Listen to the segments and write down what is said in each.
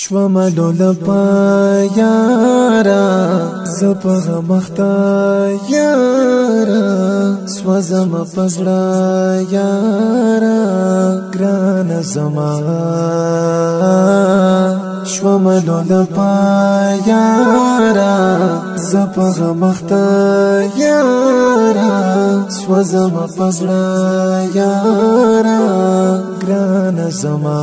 شوملو لپا یارا زپغ مختا یارا سوزم پزړه یارا ګران زما شوملو لپا یارا زپغ مختا یارا سوزم پزړه یارا ګران زما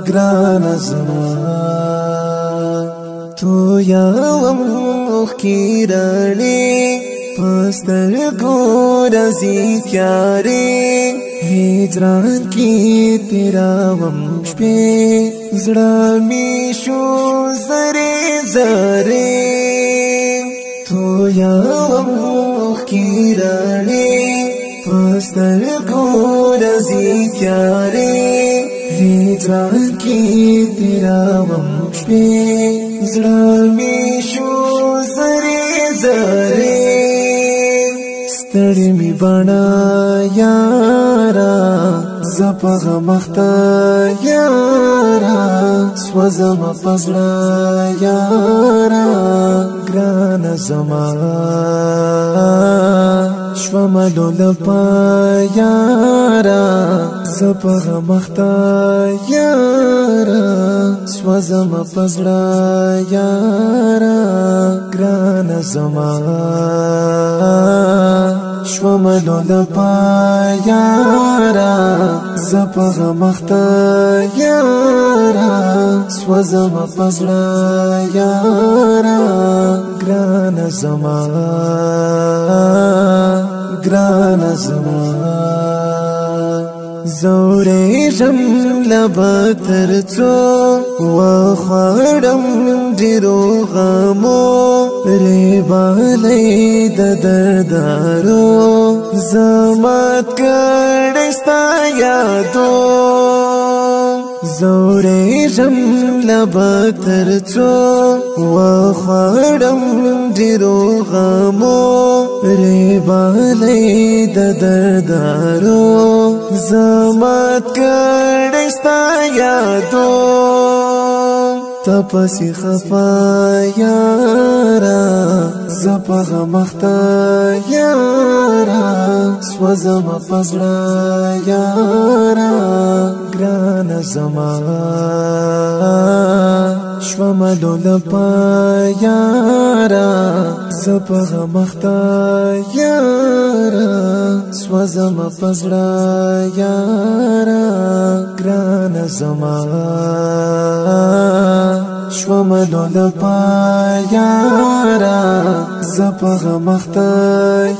ګران زما تو یاوم اوخی رانی پستر گو رزی پیاری هجران کی تیراوم شپی زړه می شو زره زره تو یاوم اوخی رانی پستر گو رزی پیاری هجران کی تیراوم شپی زړه می شو زره زره ستړی می بڼه یارا زپغ مخته یارا سوزم پزړه یارا ګران زما شوملو لپا یارا زپغ مخته یارا سوزم پزړه یارا ګران زما شوملو لپا یارا زپغ مخته یارا سوزم پزړه یارا ګران زما ګران زما زورې جم لبتر څو وخړم ډیرو غمو ری بالې د دردارو زمات کړې ستا یادو زورې جم لبتر څو وخړم ډیرو غمو ری بالې د دردارو زمات کړې ستا یادو تپسی خفا یارا زپغ مخته یارا سوزم پزړه یارا ګران زما شوملو لپا یارا زپغ مخته یارا سوزم پزړه یارا ګران زما شوملو لپا یارا زپغ مخته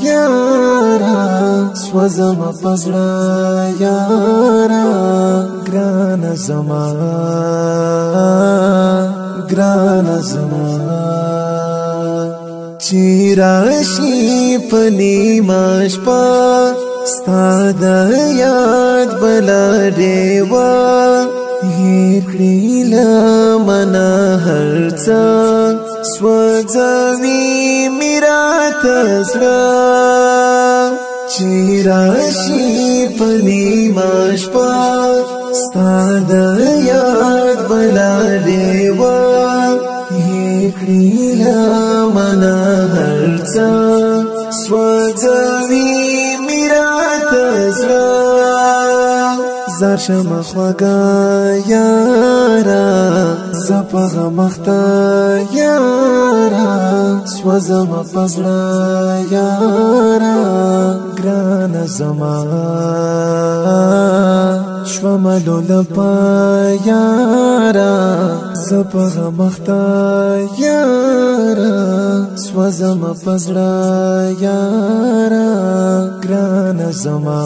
یارا سوزم پزړه یارا ګران زما ګران زما چیراشی پنی ماشپا ستا د یاد بلا دیوا هیر کړی لمنا هرڅه سوځوي میرا تسړه چیراشی پنی ماشپا ستا د یاد بلا دیوا هیر کړی لمنا هرڅه سوځوي میرا تسړه زار شم خواږه یارا زپغ مخته یارا سوزم پزړه یارا ګران زما شوملو لپا یارا زپغ مخته یارا سوزم پزړه یارا ګران زما